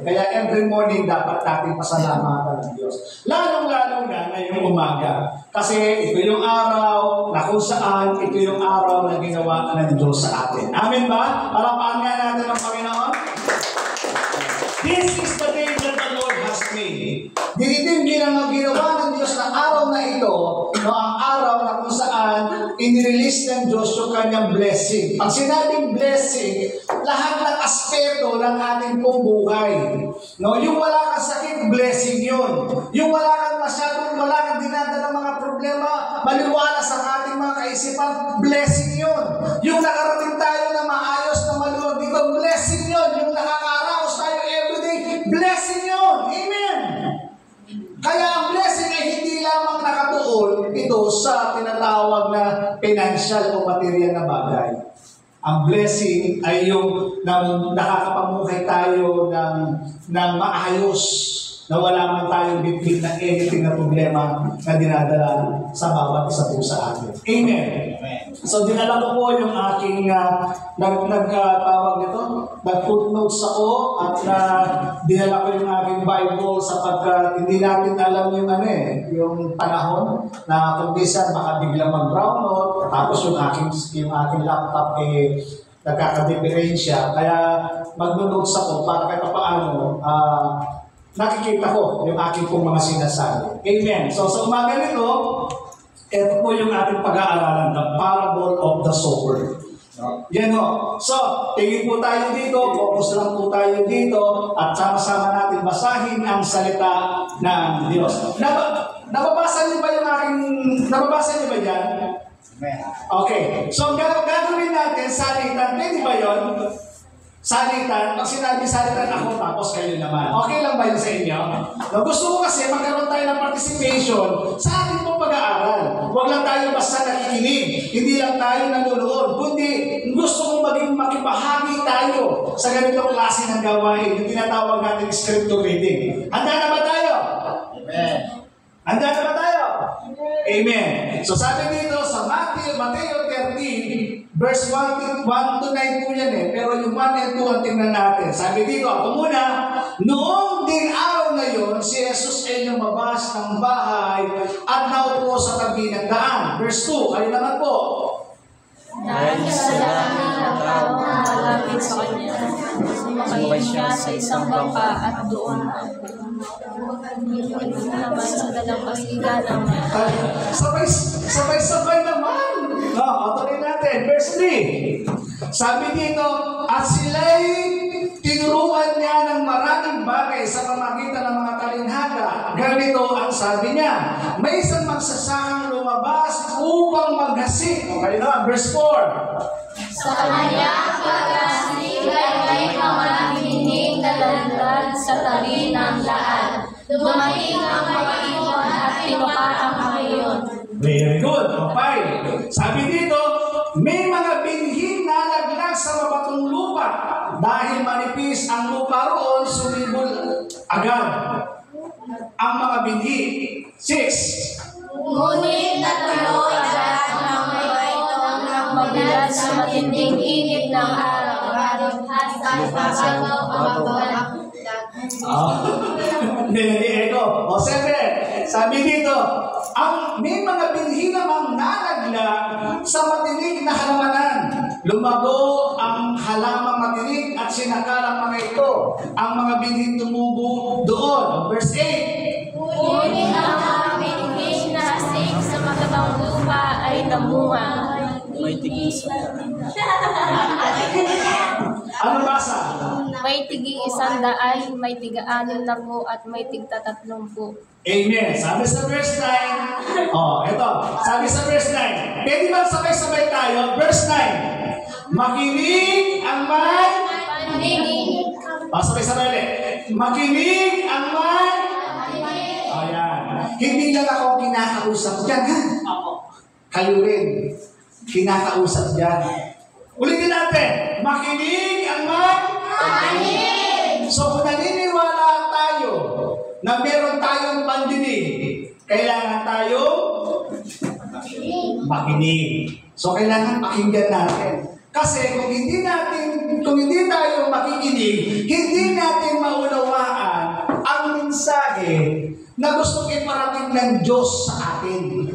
Kaya every morning dapat natin pasalamatan ng Diyos. Lalong-lalo na ngayong umaga. Kasi ito yung araw na kung saan ito yung araw na ginawa ng Diyos sa atin. Amen ba? Palakpakan nga natin ang Panginoon. This is the day that the Lord has made. Dito yung ginawa ng Diyos na araw na ito, no, ang araw na kung saan inirelease ng Diyos yung kanyang blessing. Pag sinabing blessing, lahat ng aspeto ng ating pong buhay. No, yung wala kang sakit, blessing yun. Yung wala kang dinadalang mga problema, maliwala sa ating mga kaisipan, blessing yun. Yung nakarating tayo na maayos na maluwag dito, blessing yun. Yung nakakaraos tayo everyday, blessing yun. Amen! Kaya ang blessing ay hindi lamang nakatuon ito sa tinatawag na financial o material na bagay. Ang blessing ay yung nakakapamuhay tayo ng maayos, na wala man tayong bitbit na anything na problema na dinadala sa bawat isa po sa atin. Amen. So dinala ko po yung aking nagtawag nito, nag-footnotes ako at dinala ko yung aking Bible sapagkat hindi natin alam yung yung panahon na kung minsan baka biglang mag-brownout tapos yung aking laptop nagkakadiferensya. Kaya mag-notes ako para kahit paano nakikita ko yung aking pong mga sinasabi. Amen. So sa umaga nito, ito po yung ating pag-aaralan, the parable of the sower. Yan o. So, tingin po tayo dito, focus lang po tayo dito, at sama-sama natin basahin ang salita ng Diyos. Nababasa niyo ba yung nababasa niyo ba yan? Okay. So, gagawin natin salitan. Pwede ba yun? Salitan, pag sinabi salitan ako, tapos kayo naman. Okay lang ba yun sa inyo? No, gusto ko kasi magkaroon tayo ng participation sa ating pong pag-aaral. Huwag lang tayo basta nakikinig. Hindi lang tayo nanonood. Kundi gusto kong maging makibahagi tayo sa ganitong klase ng gawain. Yung tinatawag natin scripture reading. Handa na ba tayo? Amen. Handa na ba tayo? Amen. So sabi dito sa Matthew 13, verse 1 to 9 po yan pero yung 1 and 2 ang tingnan natin. Sabi dito, ako muna, noong ding araw na yon, si Jesus ay lumabas ng bahay at naupo sa tabi ng daan. Verse 2, kayo naman po. Dahil sa dami ng tao na malapit sa kanya, sumakay siya sa isang bangka at doon naman sa dalampasigan ng Sabay-sabay naman. Tuloy natin. Verse 3. Sabi dito, at sila'y tinuruan niya ng maraming bagay sa pamagitan ng mga talinhaga. Ganito ang sabi niya, may isang magsasakang lumabas upang maghasik. Okay na, verse 4. Sa kanya paghasik ay may mga hinihining na lalaglag sa tabi ng daan. Dumating ang mga ibon at tinuka ang mga iyon. Very good. Okay. Sabi dito, may mga binhing na nalaglag sa mabatong lupa. Dahil manipis ang lupa roon, sumibol agad ang mga binhi. 6. Ngunit natuloy agad ang mga ito ng mabigat sa matinding init ng araw. At pagkagaw ang mabuhat. O 7. Sabi dito, may mga binhi namang nalaglag sa matinig na halamanan. Lumago ang halamang matinig at sinakal ang mga ito. Ang mga binhi tumubo doon. Verse 8. Ngunit ang mga binhi na hasik sa matabang lupa ay namunga. Ano basa? May tiging 100, may tiga-6 na po, at may tig-3 po. Amen. Sabi sa verse 9, ito. Sabi sa verse 9, pwede ba sabay-sabay tayo? Verse 9, makinig ang may... Pandinig. Sabay-sabay ulit. Makinig ang may... Ayan. Hindi lang ako kinakausap dyan, ha? Kayo rin. Kinakausap dyan. Ulitin natin. Makinig ang may... So kung naniniwala tayo na meron tayong pandinig, kailangan tayo makinig. So kailangan pakinggan natin. Kasi kung hindi tayo makikinig, hindi natin maunawaan ang mensahe na gustong iparating ng Diyos sa atin.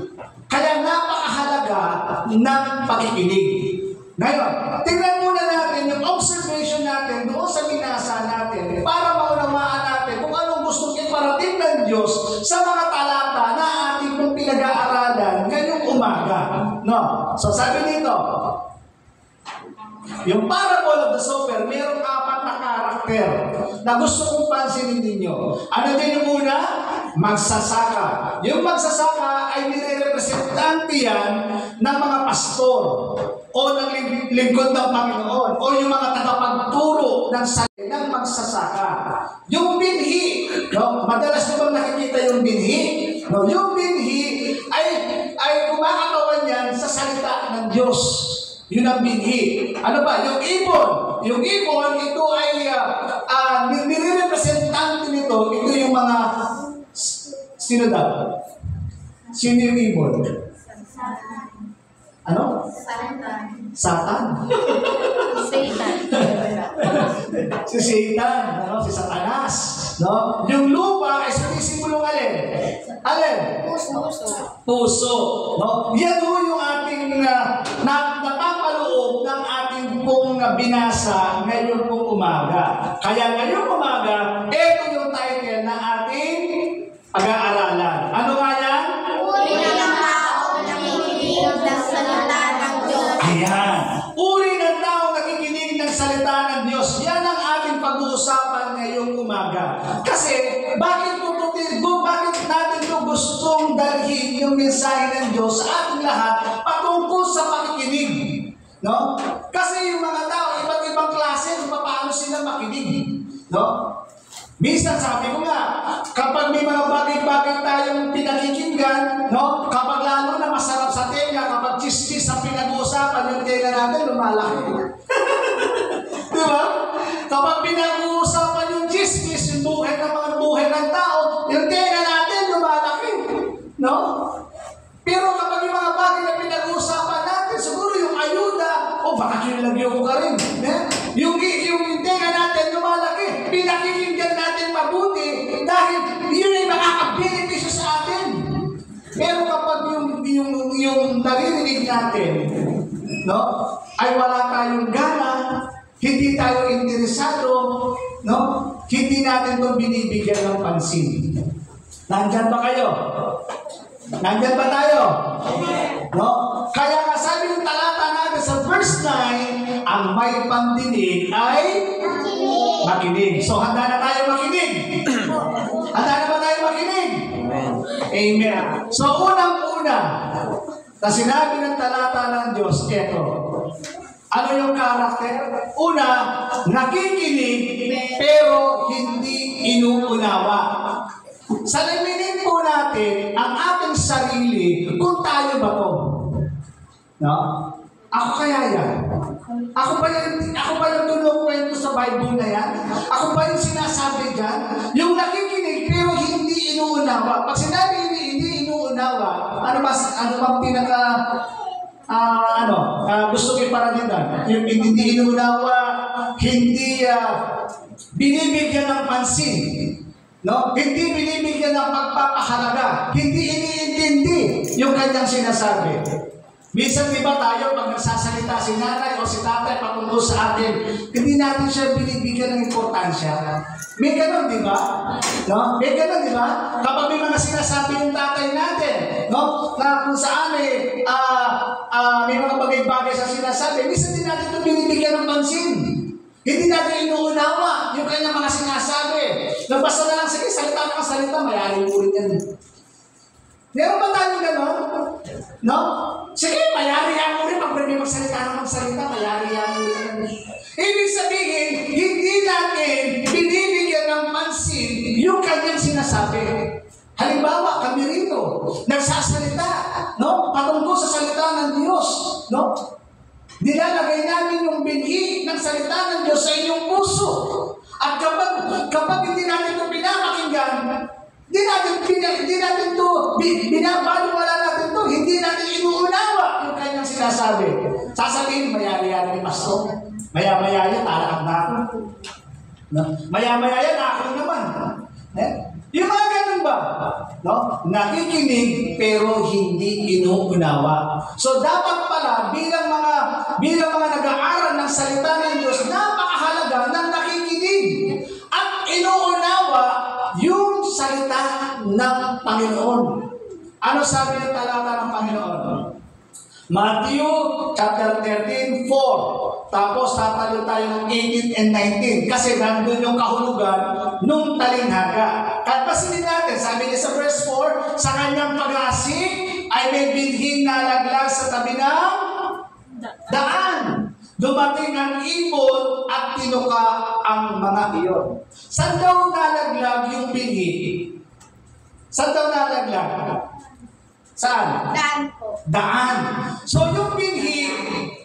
Kaya napakahalaga ng pakikinig. Ngayon, tingnan muna natin yung observation natin doon sa binasa natin para maunawaan natin kung anong gustong iparating ng Diyos sa mga talata na ating pong pinag-aaralan ngayong umaga. No? So sabi dito, yung parable of the sower, mayroong 4 na karakter na gusto kong pansinin ninyo. Ano din yung una? Magsasaka. Yung magsasaka ay nire-representante yan ng mga pastor o ng lingkod ng Panginoon o yung mga tagapagturo ng salita ng magsasaka. Yung binhi, no? Madalas nyo bang nakikita yung binhi? No? Yung binhi ay kumakatawan yan sa salita ng Diyos. Yun ang binhi. Ano ba? Yung ibon. Yung ibon, ito ay nire-representante nito. Ito yung mga sino daw? Sino yung ibon? Ano? Satan. Satan. Si Satan, ano? Si Satanas, no? Yung lupa ay sinisimulong alin? Alin? Puso, no? Yan ho yung ating napapaloob ng ating pong binasa ngayon pong umaga. Kaya ngayong umaga, ito yung title na ating pag-aaralan. Ano nga yan? Uri ng tao nakikinig ng salita ng Diyos. Ayan. Uri ng tao nakikinig ng salita ng Diyos. Yan ang ating pag-uusapan ngayong umaga. Kasi, bakit natin ito gustong dalhin yung mensahe ng Diyos sa ating lahat patungkol sa pakikinig? No? Kasi yung mga tao, iba't ibang klase, kung paano sila makinig. No? Minsan sabi ko nga, kapag may mga bagay-bagay tayong pinakikinggan, no? Kapag lalo na masarap sa tenga, kapag chismis ang pinag-uusapan, yung tenga natin lumalaki. Di ba? Kapag pinag-uusapan yung chismis, yung buhay ng tao, yung tenga natin lumalaki. No? Pero kapag yung mga bagay na pinag-uusapan natin, siguro yung ayuda, baka kinalagyo ko ka rin. Yung tenga natin lumalaki, pinakikinggan natin mabuti dahil yun ay makaka-beneficio sa atin. Pero kapag yung naririnig natin, no, ay wala tayong gana, hindi tayo interesado, no, hindi natin itong binibigyan ng pansin. Nandyan ba kayo? Nandyan ba tayo? No? Kaya nga sabi ng talata natin sa verse 9, ang may pandinig ay makinig. So handa na tayo makinig. Handa na ba tayo makinig? Amen. So unang-una, na sinabi ng talata ng Diyos, eto. Ano yung karakter? Una, nakikinig pero hindi inuunawa. Salamin po natin ang ating sarili kung tayo ba to. No? Ako kaya yan. Ako ba yung tumukwento sa Bible na yan? Ako ba yung sinasabi dyan? Yung nakikinig pero hindi inuunawa. Pag sinabi hindi inuunawa, ano bang pinaka gusto ko iparagitan? Yung hindi inuunawa, hindi binibigyan ng pansin. No? Hindi binibigyan ng pagpapahalaga. Hindi iniintindi yung kanyang sinasabi. Minsan, di ba tayo, pag nagsasalita si nanay o si tatay patungkol sa atin, hindi natin siya binibigyan ng importansya. May ganun, di ba? No? May ganun, di ba? Kapag may mga sinasabi yung tatay natin, no? Na kung saan may mga bagay-bagay sa sinasabi, minsan din natin ito binibigyan ng pansin. Hindi natin inuunawa yung kanyang mga sinasabi. Nabasa na lang, sige, salita na salita, mayari po rin yan. Meron ba tayong gano'n? No? Sige, mayari yan mo rin. Pag pwede magsalita, mayari yan mo rin. Ibig sabihin, hindi natin binibigyan ng pansin yung kanyang sinasabi. Halimbawa, kami rito, nagsasalita, no? Patungkol sa salita ng Diyos, no? Nilalagay namin yung binhi ng salita ng Diyos sa inyong puso. At kapag hindi natin ito pinapakinggan, hindi natin ito, binabaliwala natin ito, hindi natin inuunawa yung kanyang sinasabi. Sasabihin, maya-maya ni Pastor. Maya-maya yan, tarakad na ako. No? Maya-maya yan, ako naman. Yung mga ganun ba? No? Nakikinig pero hindi inuunawa. So dapat pala bilang mga nag-aaral ng salita ng Diyos, napakahalaga ng nakikinig at inuunawa yung salita ng Panginoon. Ano sabi ng talata ng Panginoon? Matthew chapter 13, 4. Tapos tatalo tayo ng 18 and 19. Kasi nandun yung kahulugan nung talinghaga. Kalpasin natin, sabi niya sa verse 4, sa kanyang pag-asik ay may binhing nalaglag sa tabi ng daan. Dumating ang ibon at tinuka ang mga iyon. Saan daw nalaglag yung binhi? Saan daw nalaglag? Saan? Daan po. Daan. So yung binhi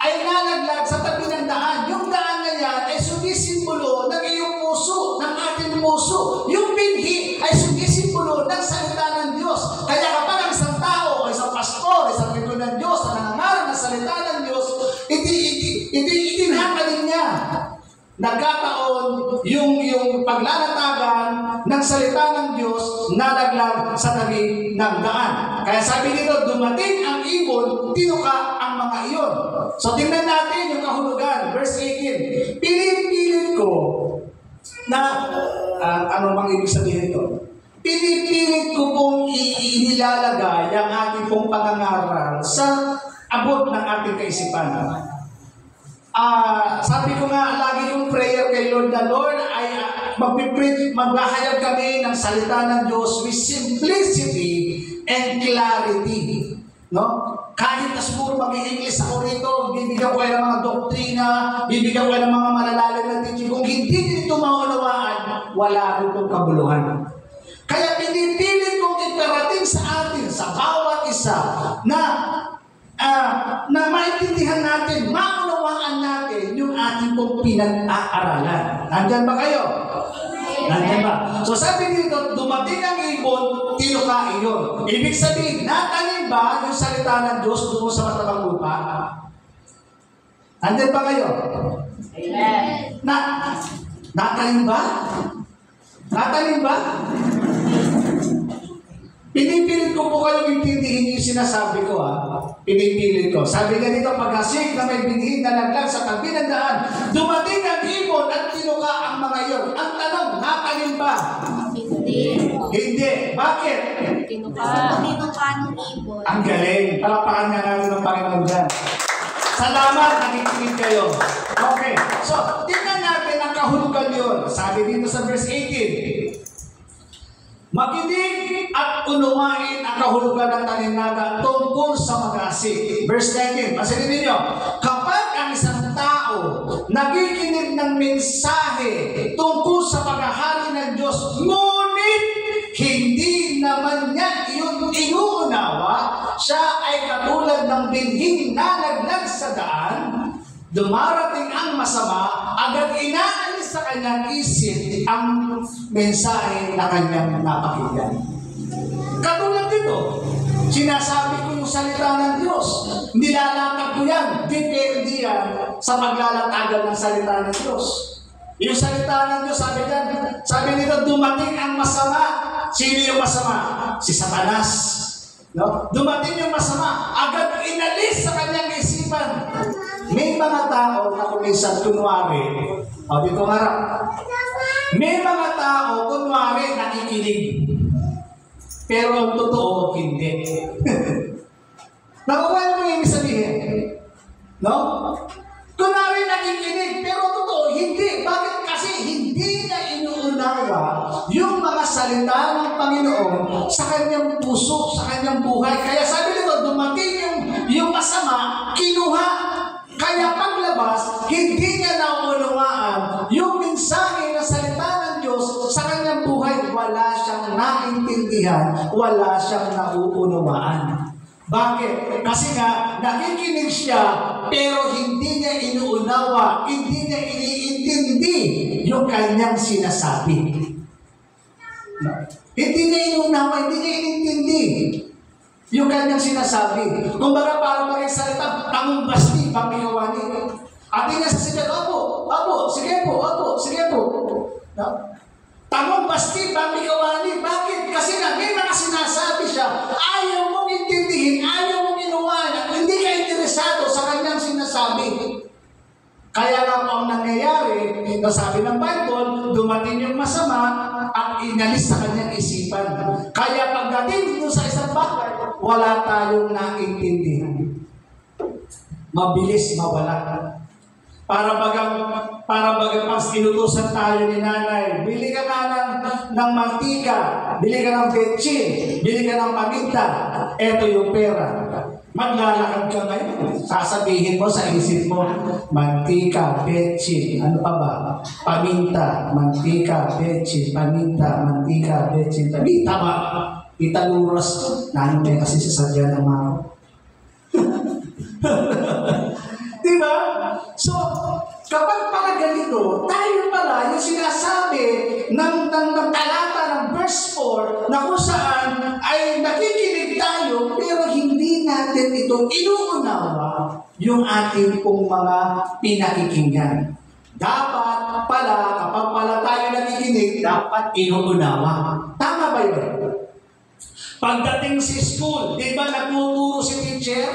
ay nalaglag sa tabi ng daan. Yung daan na yan ay sumisimbolo ng iyong puso, ng ating puso. Yung binhi ay sumisimbolo ng salita ng Diyos. Kaya kapag ang isang tao o isang pastor, isang lingkod ng Diyos na nangangaral ng salita ng Diyos, itinhakalin niya. Nagkataon yung paglalatagan ng salita ng Diyos nalaglag sa tabi ng daan. Kaya sabi nito, dumating ang ibon, tinuka ang mga iyon. So tingnan natin yung kahulugan. Verse 18. Pilit-pilit ko na, ano bang ibig sabihin ito? Pilit-pilit ko pong inilalagay ang ating pong pangangaral sa abot ng ating kaisipan. Sabi ko nga, lagi yung prayer kay Lord na Lord ay maghahayag kami ng salita ng Diyos with simplicity and clarity. No? Kahit na siguro mag-i-English ako rito, bibigyan ko kayo ng mga doktrina, bibigyan ko kayo ng mga malalalim na teaching. Kung hindi nito maunawaan, wala itong kabuluhan. Kaya pinipilit kong iparating sa atin, sa bawat isa, na maintindihan natin, maunawaan natin yung ating pong pinag-aaralan. Nandyan ba kayo? Nandyan ba? So sabi dito, dumating ang ibon, tinuka iyon. Ibig sabihin, natanim ba yung salita ng Diyos doon sa matabang lupa? Nandyan ba kayo? Amen. Natanim ba? Natanim ba? Pinipilit ko po kayong intindihin yung sinasabi ko, Pinipilit ko. Sabi nga dito, pag-asik na may binhi na naglag sa tabi ng daan, dumating ang ibon at tinuka ang mga iyon. Ang tanong, natanim ba? Hindi. Hindi. Bakit? Tinuka ng ibon. Ang galing. Palapakan nga natin ng Panginoon dyan. Salamat, nakikinig kayo. Okay. So, tingnan natin ang kahulugan yun. Sabi dito sa verse 18, makinig at unawain ang kahulugan ng talinghaga tungkol sa mag-asik. Verse 19, pansinin ninyo, kapag ang isang tao nakikinig ng mensahe tungkol sa paghahari ng Diyos, ngunit hindi naman niya iyon inuunawa, siya ay katulad ng binhing nalaglag sa daan, dumarating ang masama, agad inaalis sa kanyang isip ang mensahe na kanyang napakinggan. Katulad dito, sinasabi ko yung salita ng Diyos. Nilalatag ko yan. Depende yan sa paglalatagan ng salita ng Diyos. Yung salita ng Diyos, sabi nito, dumating ang masama. Sino yung masama? Si Satanas. No? Dumating yung masama. Agad inalis sa kanyang isipan. May mga tao na kuminsan kunwari, dito nga, may mga tao kunwari nakikinig. Pero ang totoo, hindi. Nakuha mo yung sabihin? No? Kunwari nakikinig, pero totoo, hindi. salita ng Panginoon sa kanyang puso, sa kanyang buhay. Kaya sabi nito, dumating yung masama, kinuha. Kaya paglabas, hindi niya naunawaan yung mensahe na salita ng Diyos sa kanyang buhay. Wala siyang naintindihan, wala siyang nauunawaan. Bakit? Kasi nga, nakikinig siya, pero hindi niya inuunawa, hindi niya iniintindi yung kanyang sinasabi. No? Hindi niya inuunawa, hindi niya inintindi yung kanyang sinasabi. Kung baga para magsalita, tamong basti, pamikawani. At hindi niya sasabihin, opo, sige po. No? Tamong basti, pamikawani. Bakit? Kasi nga, may mga sinasabi siya, ayaw mong intindihin, ayaw mong inuwan, hindi ka interesado sa kanyang sinasabi. Kaya nga po ang nangyayari, sabi ng Bible, dumating yung masama at inalis sa kanyang isipan. Kaya pagdating dito sa isang bagay, wala tayong naintindihan. Mabilis mawala. Para bagang pag inutusan tayo ni nanay, bili ka nga ng mantika, bili ka ng betchin, bili ka ng paminta, eto yung pera. Maglalakad ka ngayon, sasabihin mo sa isip mo, mantika, betchin, ano pa ba? Paminta, mantika, betchin, paminta, mantika, betchin, paminta ba? Italuras ko, nanay kasi sasadya ng mga diba? So, kapag pala ganito, tayo pala yung sinasabi ng talata ng verse 4 na kung saan ay nakikinig tayo pero hindi natin ito inuunawa yung ating pong mga pinakikinggan. Dapat pala, kapag pala tayo nakikinig, dapat inuunawa. Tama ba yun? Pagdating sa school, di ba nagtuturo si teacher?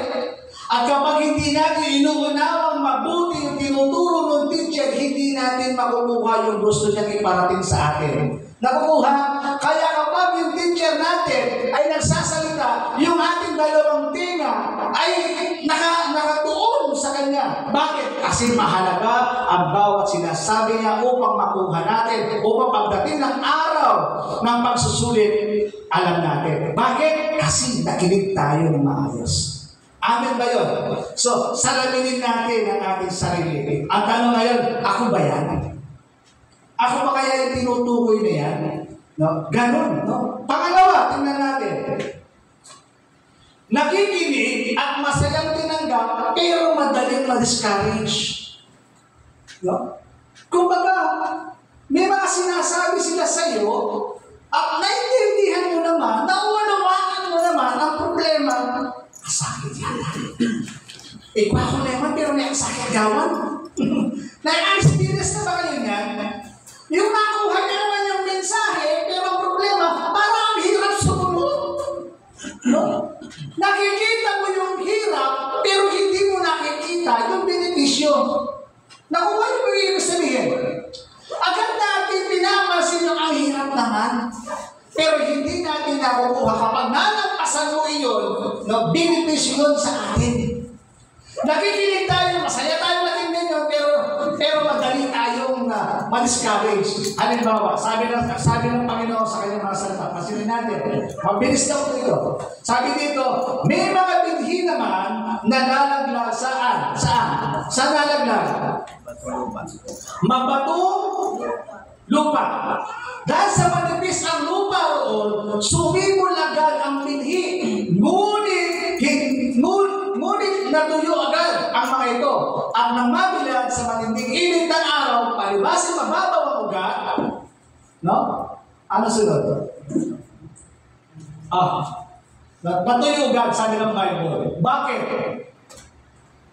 At kapag hindi natin inuunawang mabuti yung tinuturo ng teacher, hindi natin makukuha yung gusto niyang iparating sa atin. Nakukuha? Kaya kapag yung teacher natin ay nagsasalita, yung ating dalawang tinga ay nakatuon sa kanya. Bakit? Kasi mahalaga ang bawat sinasabi niya upang makuha natin, upang pagdating ng araw ng pagsusulit, alam natin. Bakit? Kasi nakinig tayo ng maayos. Amen ba yun? So, salaminin natin ang ating sarili. Ang tanong ngayon, ako ba yan? Ako ba kaya yung tinutukoy na yan? No? Ganon, no? Pangalawa, tingnan natin. Nakikinig at masayang tinanggap, pero madaling ma-discourage. No? Kumbaga, may mga sinasabi sila sa iyo, at naintindihan mo naman, nauunawaan mo naman ang problema, sakit yan. Ikaw ako naman, pero may sakit gawan. Na-experience na ba kayo yan? Yung nakuha niya naman yung mensahe, pero ang problema, parang hirap sumunod. No? Nakikita mo yung hirap, pero hindi mo nakikita yung benepisyo. Nakuha niyo ba yung ibig sabihin? Agad natin pinapansin yung ang hirap naman. Pero hindi natin nakukuha kapag nalampasan mo iyon, no, benefice yun sa atin. Nakikinig tayo, masaya tayo natin din yun, pero madali tayong ma-discourage. Halimbawa, sabi ng Panginoon sa kanyang mga salita, pasinin natin, mabilis na po ito. Sabi dito, may mga binhi naman na nalaglag saan? Saan? Saan nalaglag? Mabatong lupa. Dahil sa manipis ang lupa roon, sumibol agad ang binhi. Ngunit natuyo agad ang mga ito. At nang mabilad sa matinding init ng araw, palibasin mababaw ang ugat. No? Ano sunod? Natuyo agad, sabi ng Bible. Bakit?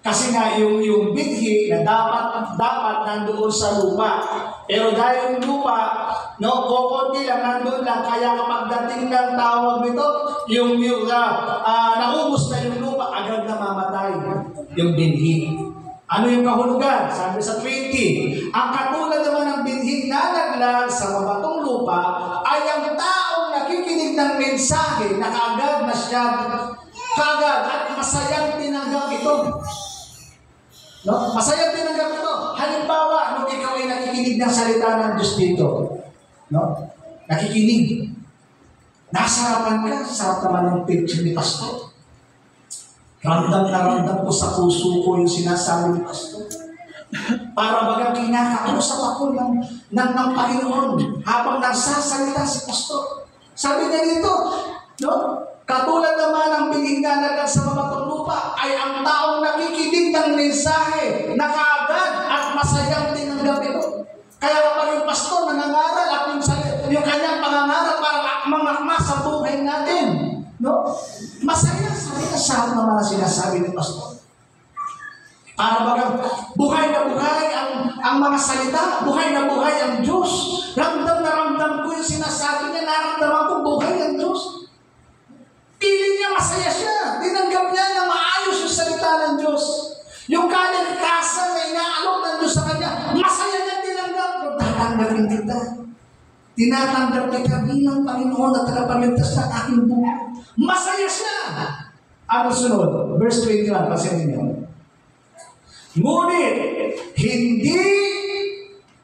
Kasi nga yung binhi na dapat nandoon sa lupa. Pero dahil yung lupa, no, kukunti lang, nandoon lang. Kaya kapag dating ng tawag nito, naubos na yung lupa, agad na mamatay yung binhi. Ano yung kahulugan? Sabi sa 20, ang katulad naman ng binhi na naglag sa mabatong lupa ay ang taong nakikinig ng mensahe na kaagad na siya, kaagad at masayang tinanggap ito. No? Masayang tinanggap ito. Halimbawa, nung ikaw ay nakikinig ng salita ng Diyos dito, no? nakikinig. Nasa harapan ka, sarap naman ng picture ni Pastor. Ramdam na ramdam ko sa puso ko yung sinasabi ni Pastor. Para bagang kinakausap ako ng Panginoon habang nagsasalita si Pastor. Sabi niya dito, no? Katulad naman ng pinigdalagan sa mabatong lupa ay ang taong nakikinig ng mensahe na kaagad at masayang tinanggap ito. Kaya kapag yung pastor nangangaral at yung kanyang pangangaral para akmang-akma sa buhay natin, no? Masaya, sabi naman na sinasabi ni pastor. Para bagang buhay na buhay ang mga salita, buhay na buhay ang Diyos. Ramdam na ramdam ko yung sinasabi niya, naramdaman ko buhay ang Diyos. Piling niya, masaya siya. Tinanggap niya na maayos yung salita ng Diyos. Yung kaligtasan na inaalok ng Diyos sa kanya, masaya niya tinanggap. Tatanggapin kita. Tinatanggap kita bilang Panginoon at tagapagligtas sa aking buhay. Masaya siya. Ano sunod? Verse 21, pasinin niyo. Ngunit, hindi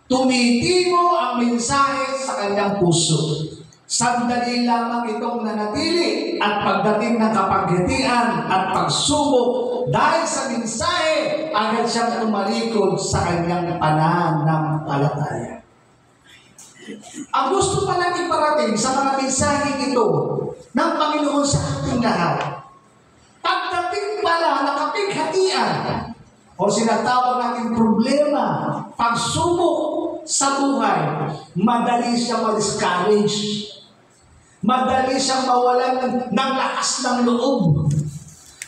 tumitimo ang mensahe sa kanyang puso. Sandali lamang itong nanatili at pagdating ng kapaghitian at pagsubok dahil sa mensahe, agad siyang tumalikod sa kanyang pananampalataya. Ang gusto palang iparating sa mga mensaheng ito ng Panginoon sa ating lahat, pagdating pala ng kapighatian o sinatawag natin problema, pagsubok sa buhay, madali siya ma-discourage. Madali siyang mawalan ng lakas ng loob.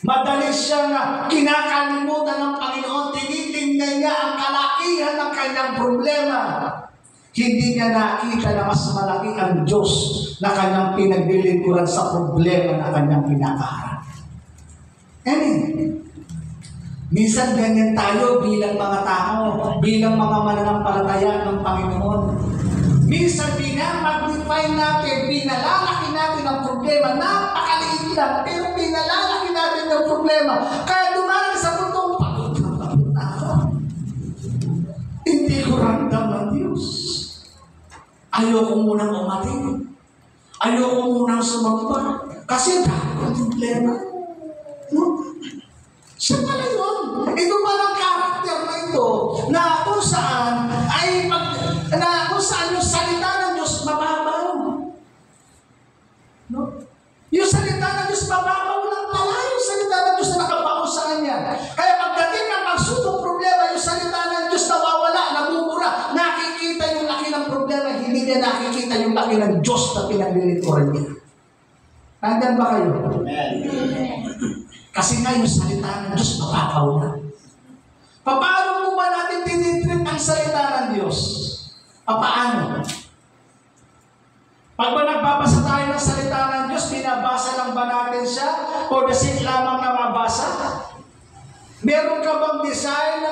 Madali siyang kinakalimutan ng Panginoon. Tinitingnan niya ang kalakihan ng kanyang problema. Hindi niya nakita na mas malaki ang Diyos na kanyang pinaglilingkuran sa problema na kanyang pinakaharap. Minsan ganyan tayo bilang mga tao, bilang mga mananampalataya ng Panginoon. Minsan pinamagnify natin, pinalalaki natin ang problema. Napakaliit lang, pero pinalalaki natin ang problema. Kaya dumating sa puntong pagod na ako. Hindi ko ramdam ng Diyos. Ayoko munang umating. Ayoko munang sumamba. Kasi dahil ang problema. No? Siya pala yun. Ito palang karakter na ito na kung saan yung salita ng Diyos mababaw. No? Yung salita ng Diyos mababaw lang pala. Yung salita ng Diyos na nakabaon sa kanya. Kaya pagdating ng pagsubok problema, yung salita ng Diyos nawawala, nabubura, nakikita yung laki ng problema, hindi niya nakikita yung laki ng Diyos na pinaglilingkuran niya. Nandiyan ba kayo? Amen. Kasi nga yung salita ng Diyos mababaw na. Paano mo ba natin tinitreat ang salita ng Diyos? Paano? Pag ba nagbabasa tayo ng salita ng Diyos, binabasa lang ba natin siya? O the sake lamang na mabasa? Meron ka bang design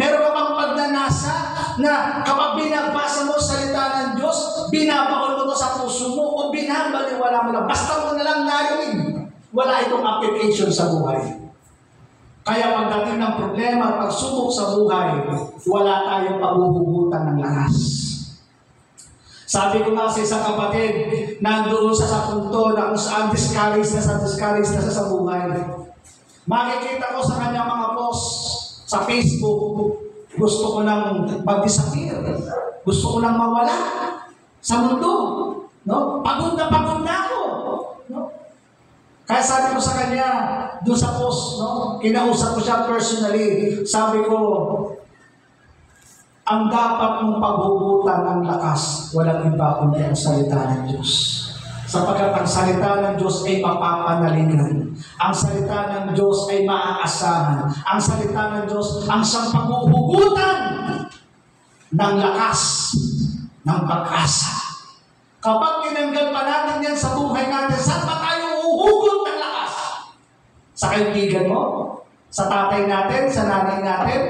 meron ka bang pagnanasa na kapag binabasa mo salita ng Diyos, binabaon mo to sa puso mo o binabaliwala mo lang? Basta mo na lang narinig. Wala itong application sa buhay. Kaya pagdating ng problema at pagsubok sa buhay, wala tayong paghuhugutan ng lakas. Sabi ko nga sa isang kapatid, nandoon sa punto na kung saan discouraged na sa buhay. Makikita ko sa kanyang mga post sa Facebook, gusto ko nang mag-disappear. Gusto ko nang mawala sa mundo. No? Pagod na ako. No? Kaya sabi ko sa kanya, doon sa post, no? Kinausap ko siya personally. Sabi ko, ang dapat mong paghugutan ng lakas, walang iba kundi ang salita ng Diyos. Sapagkat ang salita ng Diyos ay mapapanalingan. Ang salita ng Diyos ay maaasahan. Ang salita ng Diyos ang siyang paghuhugutan ng lakas, ng pag-asa. Kapag tinanggal pa natin yan sa buhay natin, saan pa tayo uhugot ng lakas? Sa kaibigan mo? Sa tatay natin? Sa nanay natin?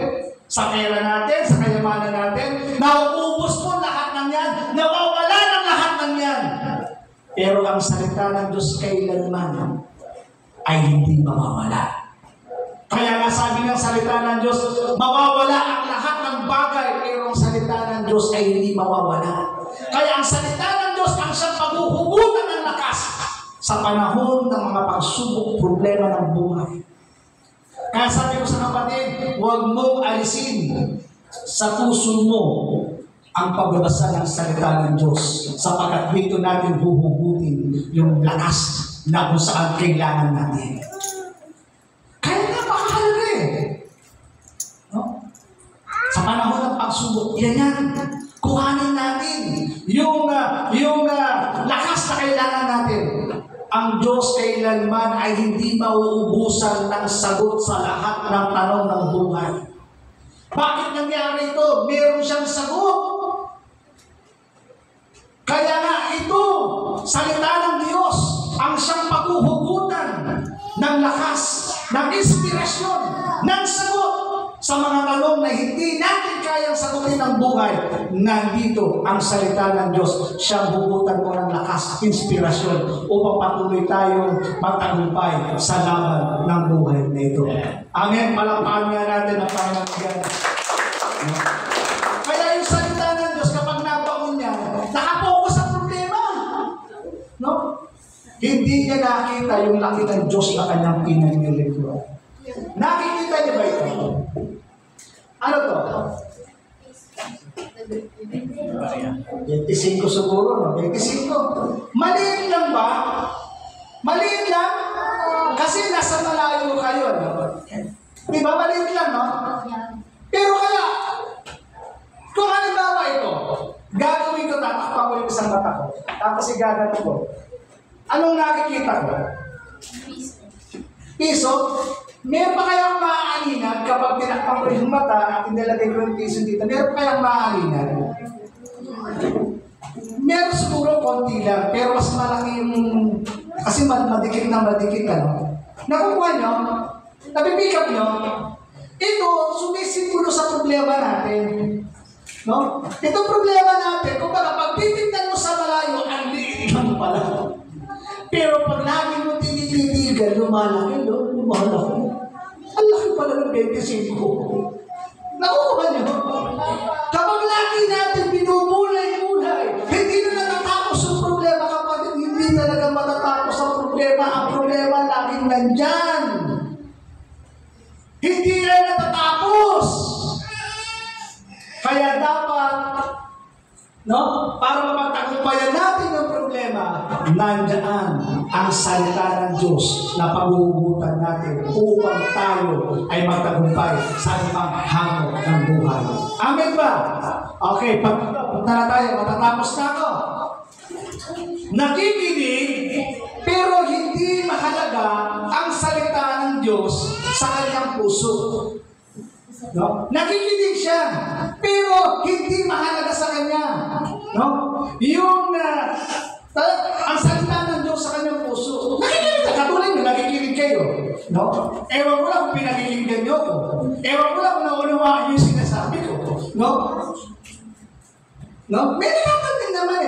Sa pera natin, sa kayamanan natin, nauubos mo lahat ng yan, nawawala ng lahat ng yan. Pero ang salita ng Diyos kailanman ay hindi mawawala. Kaya nga sabi ng salita ng Diyos, mawawala ang lahat ng bagay, pero ang salita ng Diyos ay hindi mawawala. Kaya ang salita ng Diyos ang sa panahon ng mga pagsubok, problema ng buhay. Kaya sabi ko sa kapatid, huwag mong alisin sa puso mo ang pagbabasa ng salita ng Diyos, sapagkat dito natin huhugutin yung lakas na kung saan kailangan natin. Kaya napakahalaga no? Sa panahon ng pagsubok, yan. Kuhanin natin yung lakas na kailangan natin. Ang Diyos kailanman ay hindi mauubusan ng sagot sa lahat ng tanong ng buhay. Bakit nangyari ito? Meron siyang sagot. Kaya nga ito, salita ng Diyos, ang siyang paghuhugutan ng lakas, ng inspirasyon, ng sagot sa mga tanong na hindi natin kayang sagutin ng buhay. Nandito ang salita ng Diyos, siyang hugutan mo ng lakas, inspirasyon upang patuloy tayong magtagumpay sa laban ng buhay na ito. Amen. Palakpakan nga natin ang Panginoon. Kaya yung salita ng Diyos, kapag nabaon niya, nakapokus sa problema. No? Hindi niya nakita yung laki ng Diyos na kanyang pinangyayari. Nakikita niya ba ito? Ano to? 25 siguro, no? 25. Maliit lang ba? Maliit lang? Kasi nasa malayo kayo, no? Di ba? Maliit lang, no? Pero kaya, kung halimbawa ito, gagawin ko, tatakpan ko yung isang mata ko, tapos igagano ko. Anong nakikita ko? Piso? Meron pa kayang maaalinag kapag tinakpan ko yung mata at inilagay ko yung piso dito? Meron pa kayang maaalinag? Meron siguro konti lang, pero mas malaki yung... Kasi madikit na madikit, ano? Nakukuha nyo? Napipick up nyo? Ito, sumisimbolo sa problema natin. No? Ito problema natin. Kung baka pag titignan mo sa malayo, ang liit lang pala. Pero pag lagi mo tinititigan, lumalaki, no? Lumalaki. Ang laki pala ng 25. Nakukuha niyo? Kapag lagi natin binubulay-bulay, hindi na natatapos ang problema kapag hindi talaga matatapos ang problema. Ang problema laging nandyan. Hindi na natatapos. Kaya dapat, no, para mapagtagumpayan natin ang problema, nandiyan ang salita ng Diyos na paghuhugutan natin upang tayo ay magtagumpay sa ibang hamon ng buhay. Amen ba? Okay, punta na tayo. Matatapos na ako. Nakikinig, pero hindi mahalaga ang salita ng Diyos sa kanyang puso. No? Nakikinig siya, pero hindi mahalaga sa kanya. No? Yung ang salita ng Diyos sa kanyang puso. Nakikinig na, katulad nyo, nakikinig kayo. No? Ewan ko lang kung pinakikinggan nyo ko. Ewan ko lang kung naunawaan nyo yung sinasabi ko. No? No? May nakapantin naman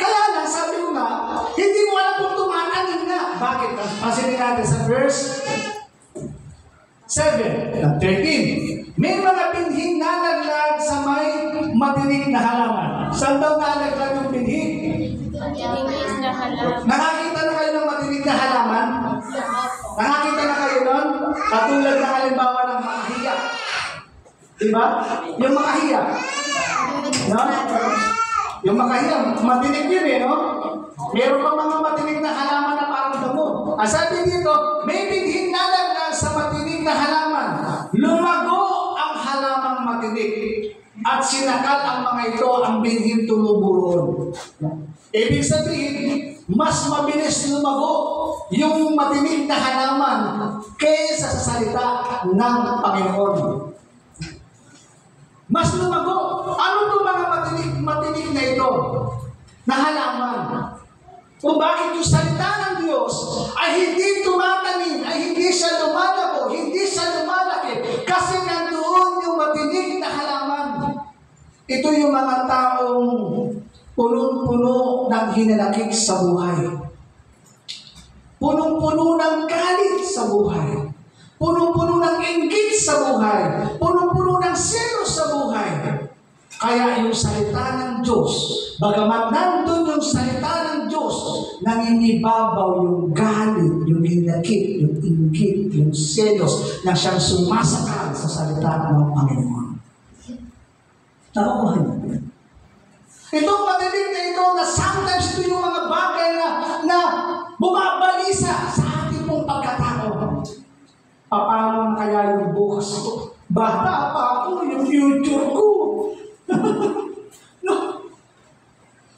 Kaya lang, sabi ko nga, hindi mo alam kung tumatanin na. Bakit? Pansinin natin sa verse 7 at 13. May mga binhing nalaglag sa may matinik na halaman. Saan daw nalaglag yung binhing? Matinik na halaman. Nakakita na kayo ng matinik na halaman? Nakakita na kayo nun? Katulad na halimbawa ng makahiya. Diba? Yung makahiya. No? Yung makahiya, matinik yun no? Meron pa mga matinik na halaman na parang damo. Sabi dito, may binhing nalaglag sa matinik na halaman. Lumago ang halamang matinik at sinakal ang mga ito ang binhing tumuburon. Ibig sabihin, mas mabilis lumago yung matinik na halaman kaysa sa salita ng Panginoon. Mas lumago. Ano itong mga matinik na ito? Na halaman. Kung bakit yung salita ng Diyos ay hindi tumatanim, ay hindi siya lumalago, hindi siya lumalaki, kasi nandoon yung matinik na halaman. Ito yung mga taong punong-puno ng hinanakit sa buhay. Punong-puno ng galit sa buhay. Punong-puno ng inggit sa buhay. Punong-puno ng selos sa buhay. Kaya yung salita ng Diyos, bagamat nandun yung salita ng Diyos, nangingibabaw yung galit, yung hinakit, yung inggit, yung selos na siyang sumasakal sa salita ng Panginoon. Nakukuha niyo. Itong madilim na ito na sometimes ito yung mga bagay na bumabalisa sa ating pong pagkatao. Paano kaya yung bukas ko? Bata pa ako, yung future ko. No?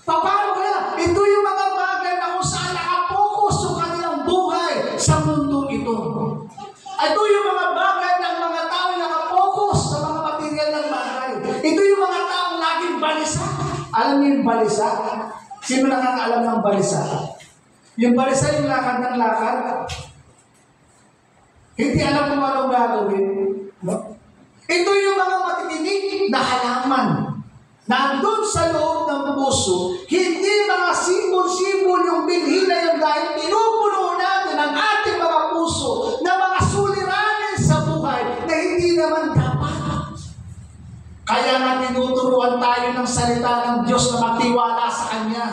Paano kaya? Ito yung mga bagay na kung saan nakapokus yung kanilang buhay sa mundong ito. Ito yung mga bagay ng mga tao nakapokus sa mga material ng bagay. Ito yung mga taong laging balisa. Alam niyo yung balisa? Sino nakakaalam ng balisa? Yung balisa yung lakad ng lakad. Hindi alam kung anong gagawin. No? Ito yung mga matitinig na halaman. Nandun sa loob ng puso, hindi mga simbol-simbol yung binhi na yun dahil pinupuno natin ang ating mga puso na mga suliranin sa buhay na hindi naman dapat. Kaya nga tinuturuan tayo ng salita ng Diyos na magtiwala sa Kanya.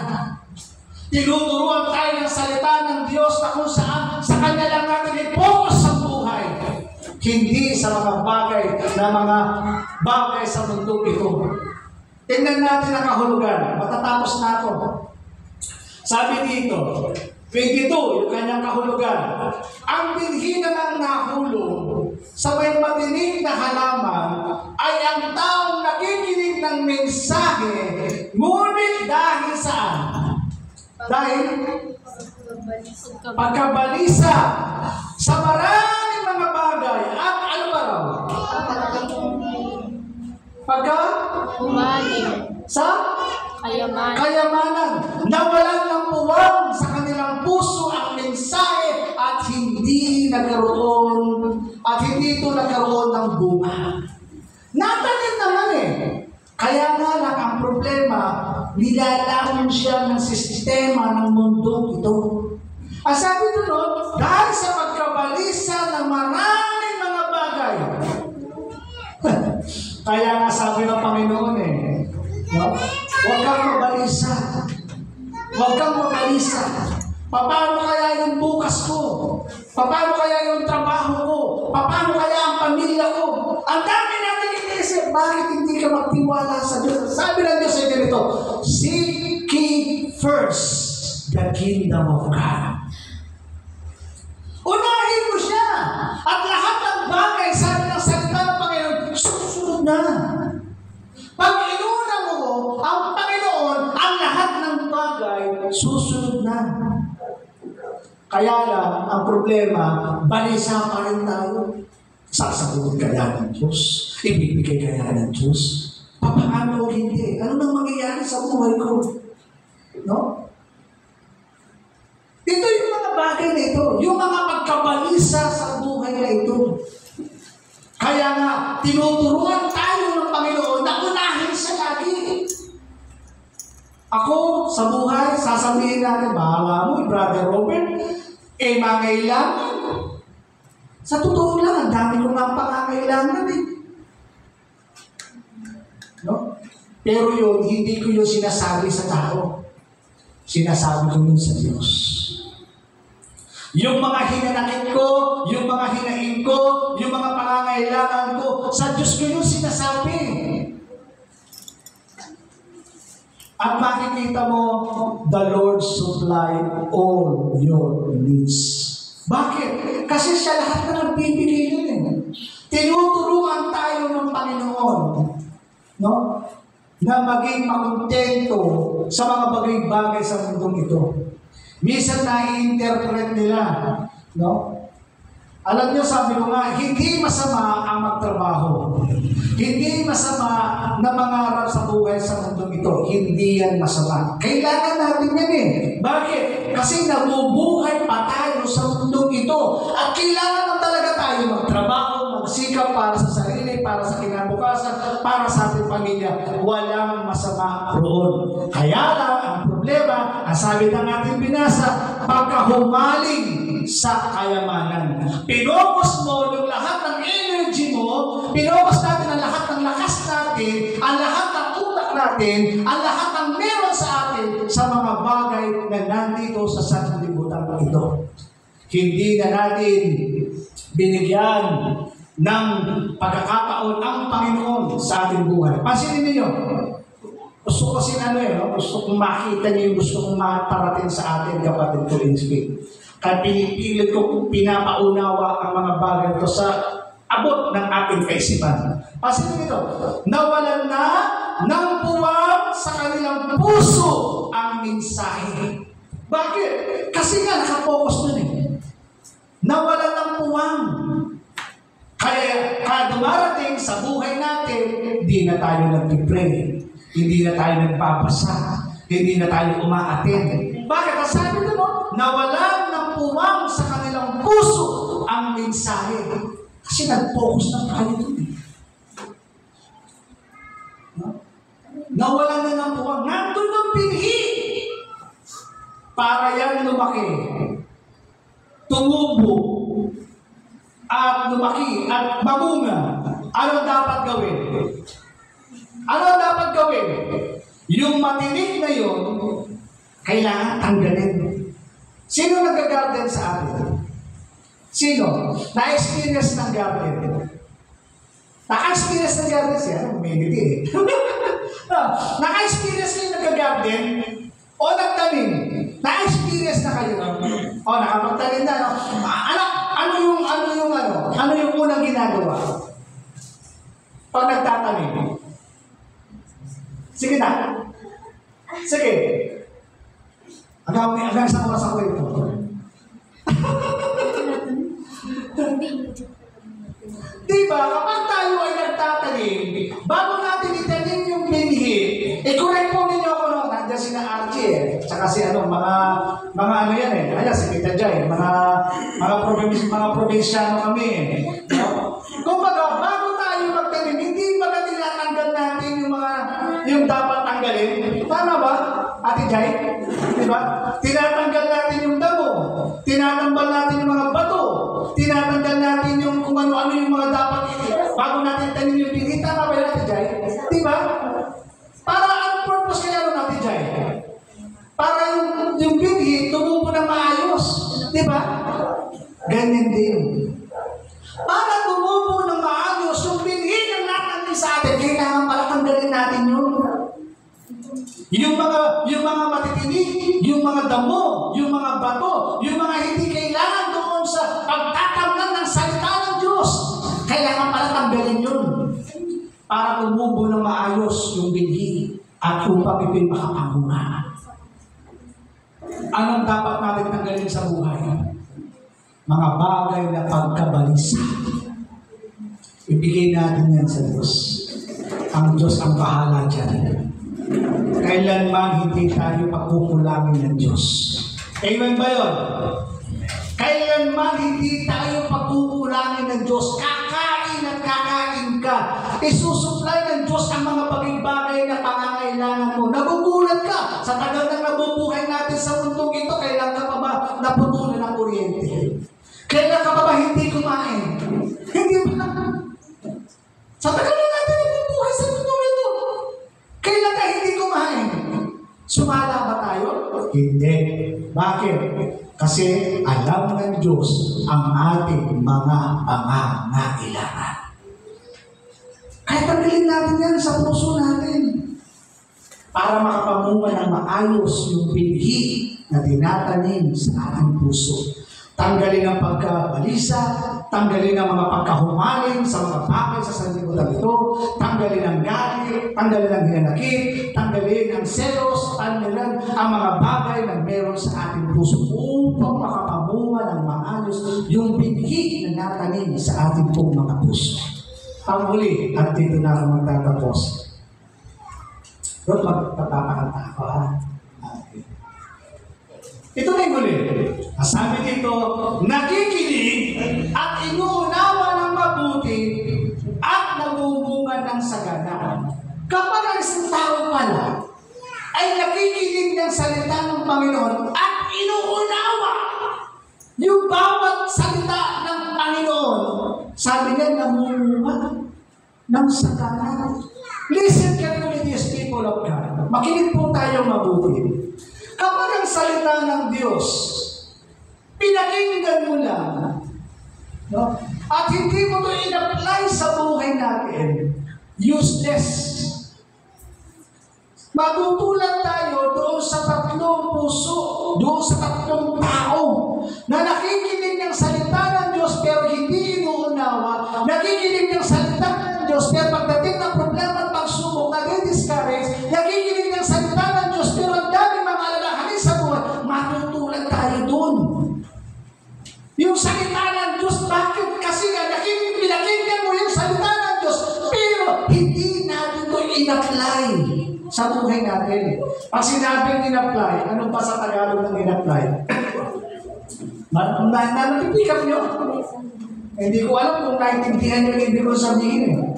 Tinuturuan tayo ng salita ng Diyos na kung saan sa Kanya lang natin i-focus sa buhay. Hindi sa mga bagay sa mundong ito. Tingnan natin ang kahulugan. Matatapos na ako. Sabi dito, 22, yung kanyang kahulugan. Ang binhi namang nahulog sa may matinig na halaman ay ang taong nakikinig ng mensahe, ngunit dahil saan? Dahil pagkabalisa sa maraming mga bagay at ano ba raw? Sa kayamanan, nawalan ng puwang sa kanilang puso ang mensahe at hindi ito nagkaroon ng bunga. Natanim naman eh. Kaya nga lang ang problema, nilalamon siya ng sistema ng mundo ito. Ang sabi doon, dahil sa pagkabalisa ng maraming mga bagay. Kaya nga sabi ng Panginoon no? Huwag kang mabalisa. Huwag kang mabalisa. Paano kaya yung bukas ko? Paano kaya yung trabaho ko? Paano kaya ang pamilya ko? Ang dami natin iniisip, bakit hindi ka magtiwala sa Diyos? Sabi ng Diyos ay ganito, seek ye first the kingdom of God. Unahin mo siya. At lahat ng bagay, sabi ng salita ng Panginoon, susunod na. Pag inuna mo ang Panginoon, ang lahat ng bagay, susunod na. Kaya lang, ang problema, balisa pa rin tayo. Sasagot kaya ng Diyos? Ibibigay kaya ng Diyos? Paano o hindi? Ano nang mangyayari sa buhay ko? No? Ito yung mga bagay na ito. Yung mga pagkabalisa sa buhay na ito. Kaya nga, tinuturuan tayo ng Panginoon na unahin siya lagi. Ako, sa buhay, sasabihin natin, bahala mo, Brother Robert, mangailangan. Sa totoo lang, ang dami ko nga pangangailangan No? Pero yun, hindi ko yun sinasabi sa tao. Sinasabi ko yun sa Diyos. Yung mga hinanakit ko, yung mga hinaing ko, yung mga pangangailangan ko, sa Diyos ko yung sinasabi. At makikita mo, the Lord supply all your needs. Bakit? Kasi siya lahat na nagbibigay yun Tinuturuan tayo ng Panginoon, no? Na maging makontento sa mga bagay-bagay sa mundong ito. Minsan na-i-interpret nila, no? Alam niyo, sabi ko nga, hindi masama ang magtrabaho. Hindi masama na mangarap sa buhay sa mundong ito. Hindi yan masama. Kailangan natin yan Bakit? Kasi nabubuhay pa tayo sa mundong ito. At kailangan na talaga tayo magtrabaho, magsikap para sa sarili, para sa kinabukasan, para sa ating pamilya. Walang masama roon. Kaya lang, ang problema, ang sabi ng ating binasa, pagkahumaling sa kayamanan. Pinokos mo yung lahat ng energy mo, pinokos natin ang lahat ng lakas natin, ang lahat ng utak natin, ang lahat ng meron sa atin, sa mga bagay na nandito sa sanlibutan ito. Hindi na natin binigyan ng pagkakataon ang Panginoon sa ating buhay. Pansinin niyo, gusto ko kasi gusto kong makita niyo yung gusto kong maparating sa atin, kapatid ko in spirit. Kaya pinipilit ko, pinapaunawa ang mga bagay ito sa abot ng ating kaisipan. Pansinin nito, nawalan na ng puwang sa kanilang puso ang mensahe. Bakit? Kasi nga nakapokus dun eh. Nawalan ng puwang. Kaya dumarating sa buhay natin, hindi na tayo nag-pray, hindi na tayo nagbabasa, hindi na tayo umaattend. Bakit? Sabi ko, nawalan ng puwang sa kanilang puso ang mensahe. Kasi nag-focus na tayo dun eh. Nawalan na ng puwang. Nandun ang binhi. Para yan lumaki, tumubo, at lumaki, at mamunga. Ano dapat gawin? Ano dapat gawin? Yung matinik na yun, kailangan tanggalin. Sino nag-garden sa atin? Sino? Na-experience ng garden. Naka-experience ng garden siya. Humility eh. Naka-experience kayo nag-garden o nagtanim. Na-experience na kayo. O nakapagtanim na. Ano yung unang ginagawa? Pag nagtatanim. Sige na. Sige. Hanggang sa oras ako ito. Diba, kapag tayo ay nagtatanim, bago natin itanim yung binhi, i-correct po ninyo ako nandiyan si na Archie eh. Tsaka si mga ano yan eh. Ayan, si Kita Jai, mga probinsyano kami eh. No? Kung bago tayo magtanim, hindi ba tinatanggal natin yung dapat tanggalin? Tama ba, Ate Jai? Diba? Tinatanggal natin yung damo. Tinatambal natin yung mga bato. Tinatanggal natin yung kung ano-ano yung mga dapat bago natin tanim yung binhi. Tama ba yun, Ate Jai? Diba? Para ang purpose kaya natin, Ate Jai? Para yung binhi tumubo na maayos. Diba? Ganyan din. Para tumubo na maayos, yung binhi ng natin sa atin, kailangan pala tanggalin natin yun. Yung mga matitinig, yung mga damo, yung mga bato, yung mga hindi kailangan doon sa pagtatamnan ng salita ng Diyos, kailangan pala tanggalin yun para tumubo ng maayos yung binhi at upang ito'y makapamunga. Anong dapat natin tanggalin sa buhay? Mga bagay na pagkabalisa. Ibigay natin yan sa Diyos. Ang Diyos ang bahala dyan. Kailanman hindi tayo pagkukulangin ng Diyos. Amen ba yun? Kailanman hindi tayo pagkukulangin ng Diyos. Kakain at kakain ka. Isusupply ng Diyos ang mga bagay na pangangailangan mo. Nagugulat ka. Sa tagal ng nabubuhay natin sa mundong ito, kailan ka pa ba naputulan ng kuryente? Kailan ka pa ba hindi kumain? Hindi ba? Sa tagal na natin nabubuhay sa mundong ito, kailan ka hindi kumain? Sumala ba tayo? Hindi. Bakit? Kasi alam ng Diyos ang ating mga pangangailangan. Kaya tanggalin natin yan sa puso natin para makapamunga ng maayos yung binhi na tinatanim sa ating puso. Tanggalin ang pagkabalisa, tanggalin ang mga pagkahumaling sa mga bagay sa sanlibutan ito, tanggalin ang galit, tanggalin ang hinanakit, tanggalin ang selos, tanggalin ang mga bagay na meron sa ating puso upang makapamunga ng maayos yung binhi na natanim sa ating pong mga puso. Ang huli, at dito na ako magtatapos. Doon magpapakanta ako ha. Ito na yung huli. Sabi dito, nakikinig at inuunawa ng mabuti at nagbubunga ng sagana. Kapag ang isang tao pala ay nakikinig ng salita ng Panginoon at inuunawa yung bawat salita ng Panginoon, sabi niya, namumunga ng sagana. Listen carefully, these people of God. Makinig po tayo mabuti. Kapag ang salita ng Diyos, pinakinggan mo lang, no? At hindi mo ito in-apply sa buhay natin, useless. Matutulan tayo doon sa tatlong puso, doon sa tatlong tao na nakikinig ng salita ng Diyos pero hindi inuunawa, nakikinig ng salita ng Diyos pero pagdating ng problema at pagsubok, nag-discourage, nakikinig ng salita ng Diyos pero ang daming mga alalahanin sa buhay, matutulan tayo doon. Yung salita ng Diyos, bakit? Kasi nga, pinakinggan mo yung salita ng Diyos pero hindi natin ito in-apply sa buhay natin. Pag sinabing in-apply, ano pa sa Tagalog ng in-apply? Napipikap nyo? Hindi ko alam kung naintindihan nyo yung ibig ko sabihin.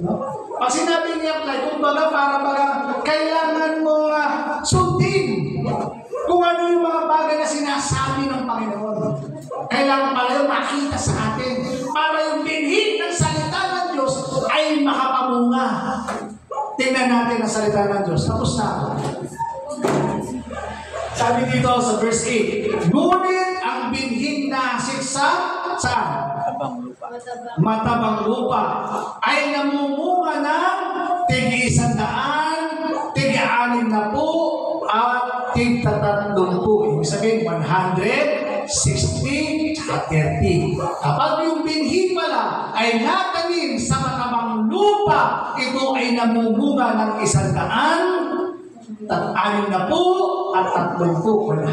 No? Pag sinabing in-apply, kumbaga para kailangan mo sundin kung ano yung mga bagay na sinasabi ng Panginoon. Kailangan pala yung makita sa atin para yung binhi ng salita ng Diyos ay makapamunga. Tingnan natin ang salita ng Diyos. Tapos na ako. Sabi dito sa verse 8, ngunit ang binhing nasik sa matabang lupa ay namumunga ng tig-100, tig-60 at tig-30. Ibig sabihin 160 at 30. Kapag yung binhi pala ay natanim sa matabang lupa, ito ay namumunga ng 100, 60 at 30.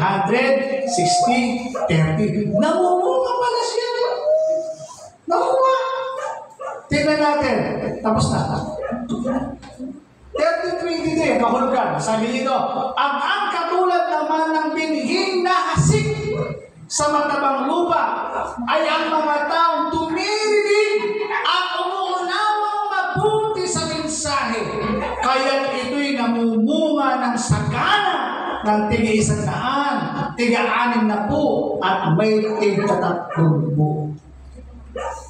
160, 30. Namumunga pala siya. Nakuha. Tingnan natin. Tapos na. 33 din, kahulugan. Sabi nito, ang katulad naman ng binhing nahasik sa matabang lupa ay ang mga taong tumirinig at umuunawang mabuti sa mensahe. Kaya ito'y namumunga ng sagana ng tig-100, tig-60 at may tig-30.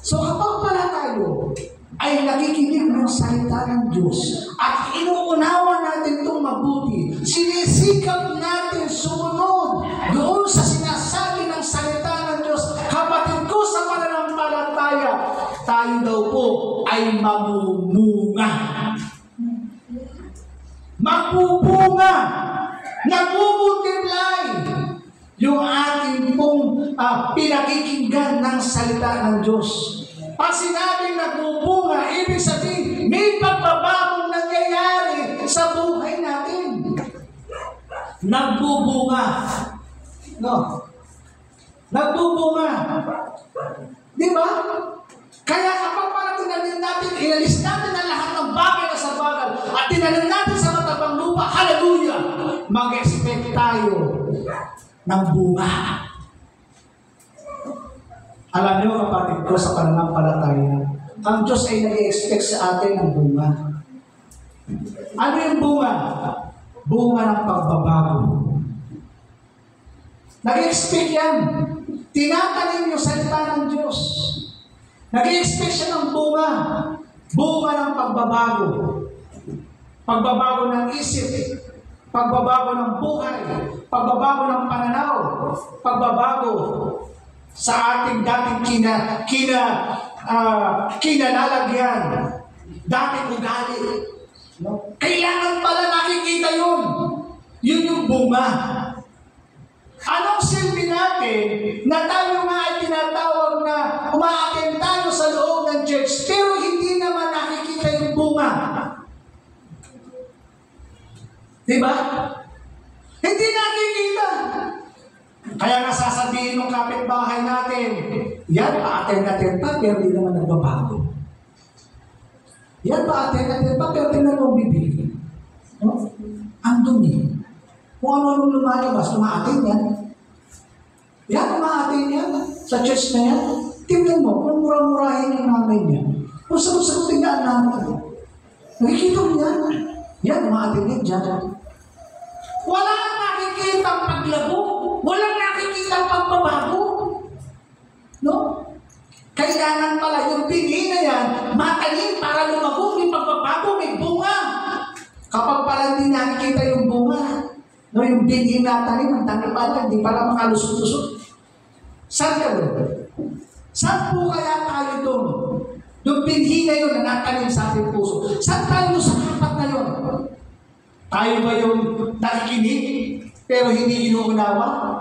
So kapag pala tayo ay nakikinig ng salita ng Diyos at inuunawa natin itong mabuti, sinisikap natin sumunod doon sa sinasabi ng salita ng Diyos, kapatid ko sa pananampalataya, tayo daw po ay mamumunga. Magpupuna, nagmumultiply yung ating pong pinakikinggan ng salita ng Diyos. Pag sinabing nagbubunga, ibig sabihin, may pagbabagong nangyayari sa buhay natin. Nagbubunga. No? Nagbubunga. Di ba? Kaya kapag parang tinanim natin, inalis natin ang lahat ng bagay na sa bagal at tinanim natin sa matabang lupa, hallelujah! Mag-expect tayo ng bunga. Alam niyo, kapatid ko, sa pananampalataya, ang Diyos ay nag-expect sa atin ng bunga. Ano yung bunga? Bunga ng pagbabago. Nag-expect yan. Tinatanim yung salita ng Diyos. Nag-expect siya ng bunga. Bunga ng pagbabago. Pagbabago ng isip. Pagbabago ng buhay. Pagbabago ng pananaw. Pagbabago sa ating dating kinalalagyan, dating ugali. No? Kailangan pala nakikita yun. Yun yung bunga. Anong silbi natin na tayo nga ay tinatawag na umaattend tayo sa loob ng church pero hindi naman nakikita yung bunga? Diba? Hindi nakikita. Kaya nga sasabihin ng kapitbahay natin, yan, pa-attend pa, pero hindi naman nagbabago. Yan, pa-attend pa, pero tingnan mo ang bibig. No? Ang dumi. Kung ano-ano lumalabas, umaattend yan. Yan, umaattend yan. Sa church na yan. Tingnan mo, kung mura-murahin yung nanay niya. Kung sagot-sagutin niya ang nanay. Nakikita mo yan. Yan, umaattend yan dyan. Wala nakikita ang paglago. Walang nakikita ang pagbabago. No? Kailangan pala yung binhi na yan, matalim para lumago, may pagbabago, may bunga. Kapag pala hindi nakikita yung bunga, no, mo yung binhi na tanim, ang tanim pala, hindi pala makalusot-lusot. Saan ka doon? Saan po kaya tayo doon? Yung binhi na yun na natanim sa ating puso. Saan tayo sa kapat na yun? Tayo ba yung nakikinig pero hindi inuunawa?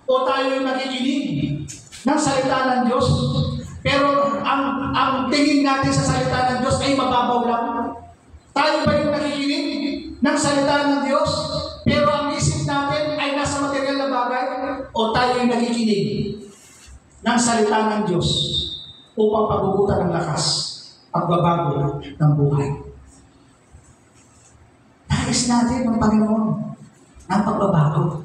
O tayo yung nakikinig ng salita ng Diyos pero ang tingin natin sa salita ng Diyos ay mababaw lang? Tayo ba yung nakikinig ng salita ng Diyos pero ang isip natin ay nasa material na bagay? O tayo yung nakikinig ng salita ng Diyos upang pagugutan ng lakas, pagbabago ng buhay? Nais natin ng Panginoon ng pagbabago.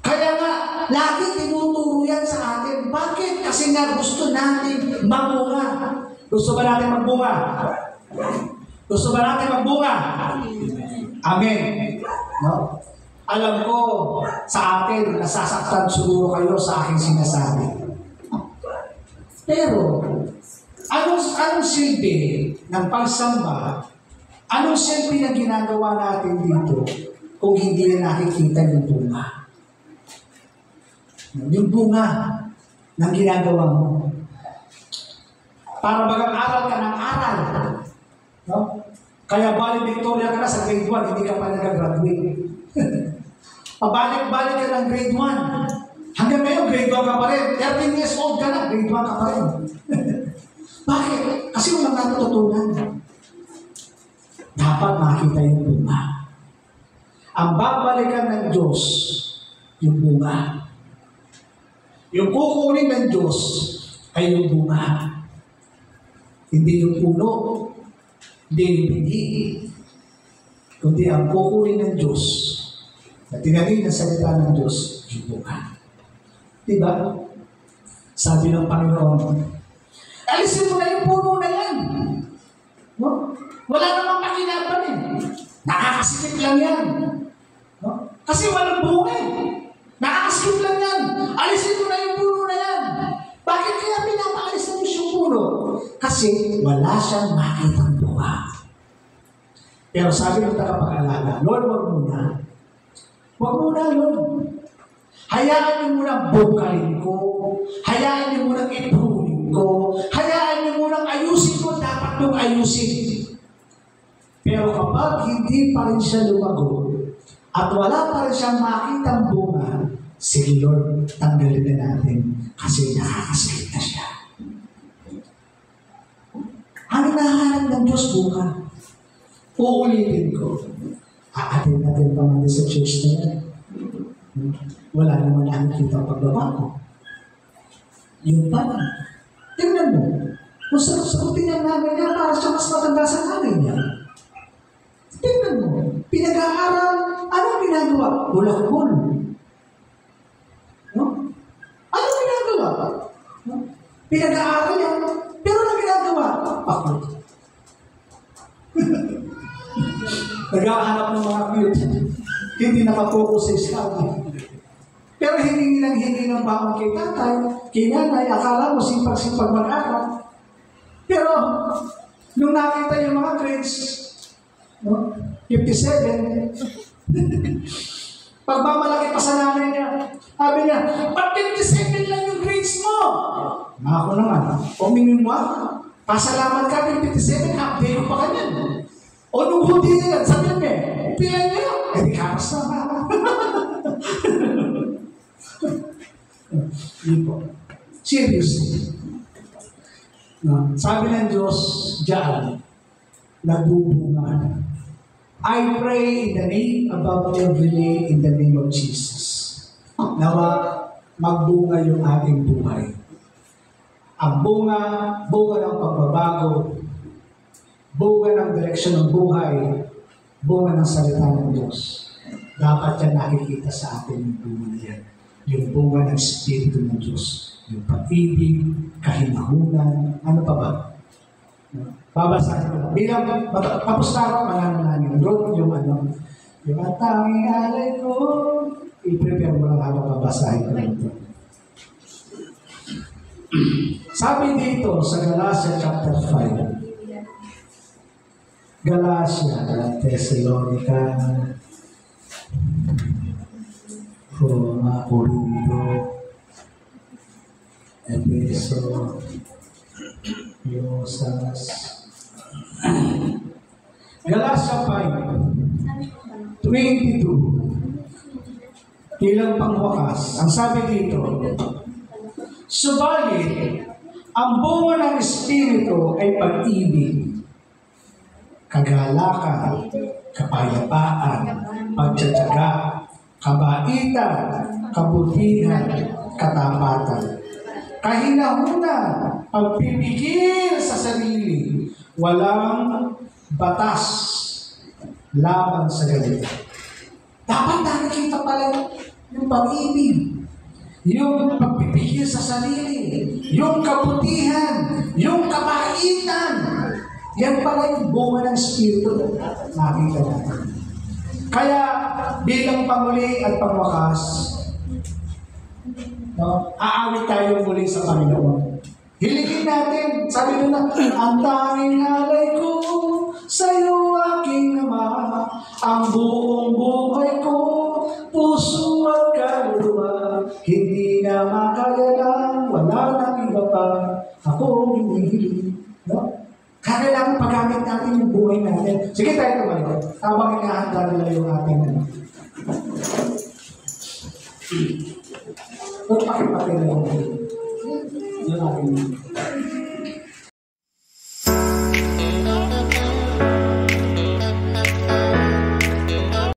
Kaya nga, lagi tinuturo yan sa atin. Bakit? Kasi nga gusto natin magbunga. Gusto ba natin magbunga? Gusto ba natin magbunga? Amen. No? Alam ko, sa atin, nasasaktan siguro kayo sa aking sinasabi. Pero, anong silbi ng pagsamba? Anong silbi na ginagawa natin dito kung hindi na nakikita yung bunga? Yung bunga ng ginagawa mo. Para mag-aral ka ng aral. No? Kaya valedictorian ka na sa grade 1, hindi ka pa nag-graduate. Pabalik-balik ka ng grade 1. Hanggang ngayon, grade 1 ka pa rin. 13 years old ka na, grade 1 ka pa rin. Bakit? Kasi walang natututunan. Dapat makita yung bunga. Ang babalikan ng Diyos, yung bunga. Yung kukunin ng Diyos ay yung bunga. Hindi yung puno, hindi yung binhi, kundi ang kukunin ng Diyos na tinanin ng salita ng Diyos, yung bunga. Diba? Sabi ng Panginoon, alisin mo na yung puno na yan. No? Wala namang pakinaban eh. Nakakasikip lang yan. No? Kasi walang bunga eh. Nakakasikip lang yan. Alisin mo na yung puno na yan. Bakit kaya pinapaalis ng Diyos yung puno? Kasi wala siyang makitang bunga. Pero sabi ng tagapag-alaga, Lord, wag muna. Wag muna, Lord. Hayaan niyo munang bukalin ko. Hayaan niyo munang ipunin ko. Hayaan niyo munang ayusin ko. Dapat nung ayusin. Pero kapag hindi pa rin siya lumago at wala pa rin siyang makitang bunga, sige Lord, tanggalin na natin kasi nakakasakit na siya. Ano nahanap ng Diyos bunga? Uulitin ko. Aatin natin pa natin sa church na yan. Wala naman nakikita pagbabago. Yun pa lang. Tingnan mo. Kung sagutin ang nanay niya, para siya mas matanda sa nanay niya. Tingnan mo. Pinag-aaral. Anong ginagawa? Bulakbol. No? Anong ginagawa? No? Pinag-aaral yan. Pero anong ginagawa? Pakot. Nag-aanap ng mga cute. Hindi nakapokus sa study. Pero hindi nilang hindi ng baon kay tatay, kay nanay, akala mo sipag-sipag mag-aral. Pero, nung nakita yung mga grades, no? 57, pagmamalaki pa sa nanay niya, sabi niya, ba't 57 lang yung grades mo? Ako naman, umingin mo ako. Pasalamat ka, 57, update ko pa kanyan. O nung hindi niya, sabi niya, pila niya, di kapas na. Yun po. Seriously. No. Sabi ng Diyos, diyan, nagbubunga. I pray in the name, above every name, in the name of Jesus. Nawa, magbunga yung ating buhay. Ang bunga ng pagbabago, bunga ng direksyon ng buhay, bunga ng salita ng Diyos. Dapat yan nakikita sa atin yung bunga na yan. Yung bunga ng Espiritu ng Diyos. Yung pag-ibig, kahinahunan, ano pa ba? Babasahin ko. Bilang, tapos na ako, mananangin. Lord, yung ano, yung atanging alay ko, i-prepare mo lang habang babasahin ko ito. Sabi dito sa Galatia chapter 5, Galatia, Thessalonica, Roma, Corinto, Efeso, Colosas, Galatia 5:22. Ilang pangwakas. Ang sabi dito, subalit, ang bunga ng Espiritu ay pag-ibig, kagalakan, kapayapaan, pagtsatsaga, kabaitan, kabutihan, katapatan, kahinahunan, pagpipigil sa sarili, walang batas laban sa galit. Dapat nakikita pala yung pag-ibig, yung pagpipigil sa sarili, yung kabutihan, yung kabaitan. Yan pala yung bunga ng Espiritu. Nakita natin. Kaya bilang pamuli at pangwakas, aawit tayo muli sa Panginoon. Hilingin natin, sabi nyo na, ang tanging alay ko sa'yo aking Ama, ang buong buhay ko, puso at kaluluwa, hindi na makaya, wala nang iba pa, ako hinihiling. No? Kailangan paggamit natin yung buhay natin. Sige tayo tumayo, habang inahanda nila yung ating Huwag pakipatid na yung ating